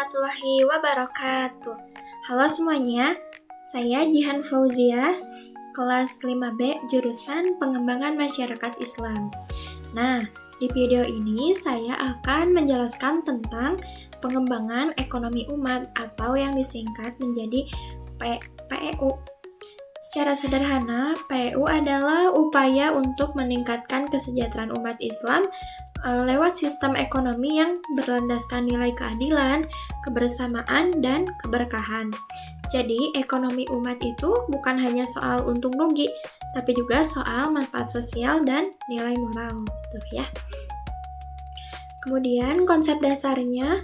warahmatullahi wabarakatuh. Halo semuanya, saya Jihan Fauzia, kelas 5B jurusan Pengembangan Masyarakat Islam. Nah, di video ini saya akan menjelaskan tentang pengembangan ekonomi umat atau yang disingkat menjadi PEU. Secara sederhana, PEU adalah upaya untuk meningkatkan kesejahteraan umat Islam lewat sistem ekonomi yang berlandaskan nilai keadilan, kebersamaan, dan keberkahan. Jadi, ekonomi umat itu bukan hanya soal untung rugi, tapi juga soal manfaat sosial dan nilai moral, gitu ya. Kemudian, konsep dasarnya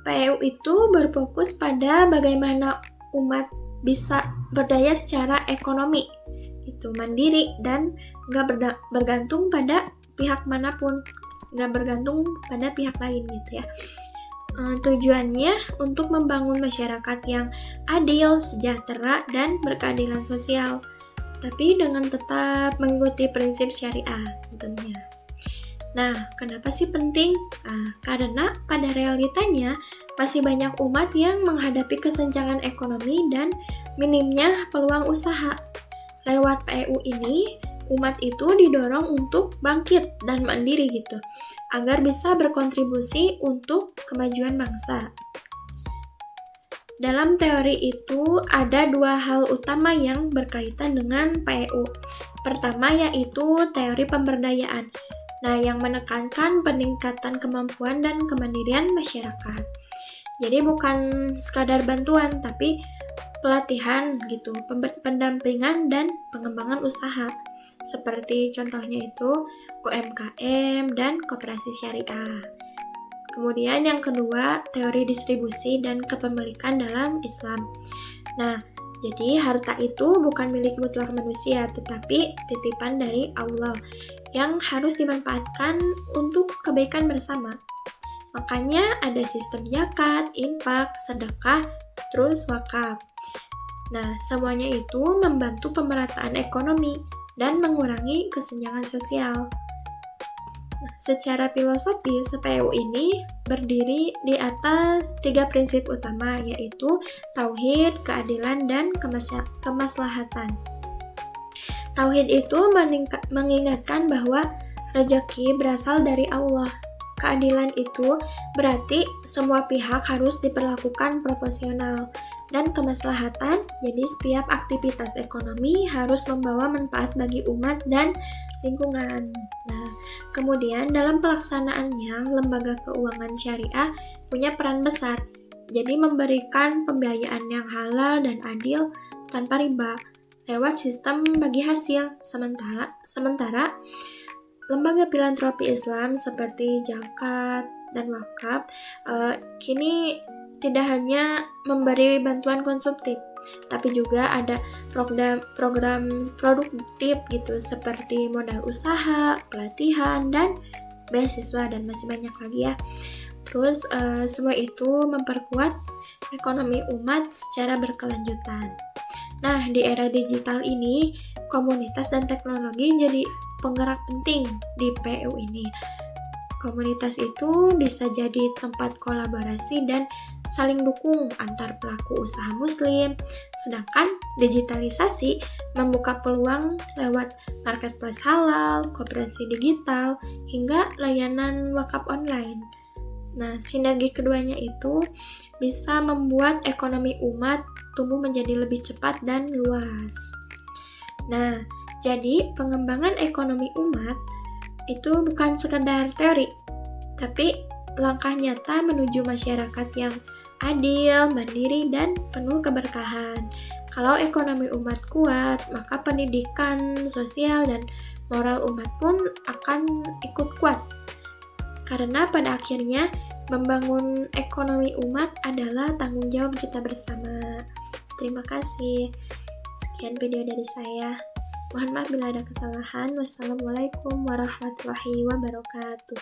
PEU itu berfokus pada bagaimana umat bisa berdaya secara ekonomi, itu mandiri dan nggak bergantung pada pihak manapun, nggak bergantung pada pihak lain gitu ya. Tujuannya untuk membangun masyarakat yang adil, sejahtera, dan berkeadilan sosial, tapi dengan tetap mengikuti prinsip syariah tentunya. Nah, kenapa sih penting? Karena pada realitanya masih banyak umat yang menghadapi kesenjangan ekonomi dan minimnya peluang usaha. Lewat PEU ini, umat itu didorong untuk bangkit dan mandiri gitu, agar bisa berkontribusi untuk kemajuan bangsa. Dalam teori itu ada dua hal utama yang berkaitan dengan PEU. Pertama yaitu teori pemberdayaan. Nah, yang menekankan peningkatan kemampuan dan kemandirian masyarakat. Jadi bukan sekadar bantuan, tapi pelatihan gitu, pendampingan dan pengembangan usaha. Seperti contohnya itu UMKM dan koperasi syariah. Kemudian yang kedua, teori distribusi dan kepemilikan dalam Islam. Nah, jadi harta itu bukan milik mutlak manusia, tetapi titipan dari Allah yang harus dimanfaatkan untuk kebaikan bersama. Makanya ada sistem zakat, infak, sedekah, terus wakaf. Nah, semuanya itu membantu pemerataan ekonomi dan mengurangi kesenjangan sosial. Nah, secara filosofis, PEU ini berdiri di atas 3 prinsip utama, yaitu tauhid, keadilan, dan kemaslahatan. Tauhid itu mengingatkan bahwa rezeki berasal dari Allah. Keadilan itu berarti semua pihak harus diperlakukan proporsional. Dan kemaslahatan, jadi setiap aktivitas ekonomi harus membawa manfaat bagi umat dan lingkungan. Nah, kemudian dalam pelaksanaannya, lembaga keuangan syariah punya peran besar. Jadi memberikan pembiayaan yang halal dan adil tanpa riba lewat sistem bagi hasil. Sementara lembaga filantropi Islam seperti zakat dan wakaf kini tidak hanya memberi bantuan konsumtif, tapi juga ada program produktif gitu, seperti modal usaha, pelatihan, dan beasiswa, dan masih banyak lagi ya. Terus semua itu memperkuat ekonomi umat secara berkelanjutan. Nah, di era digital ini, komunitas dan teknologi jadi penggerak penting di PEU ini. Komunitas itu bisa jadi tempat kolaborasi dan saling dukung antar pelaku usaha muslim, sedangkan digitalisasi membuka peluang lewat marketplace halal, koperasi digital, hingga layanan wakaf online. Nah, sinergi keduanya itu bisa membuat ekonomi umat tumbuh menjadi lebih cepat dan luas. Nah, jadi pengembangan ekonomi umat itu bukan sekedar teori, tapi langkah nyata menuju masyarakat yang adil, mandiri, dan penuh keberkahan. Kalau ekonomi umat kuat, maka pendidikan, sosial, dan moral umat pun akan ikut kuat. Karena pada akhirnya, membangun ekonomi umat adalah tanggung jawab kita bersama. Terima kasih. Sekian video dari saya. Mohon maaf bila ada kesalahan. Wassalamualaikum warahmatullahi wabarakatuh.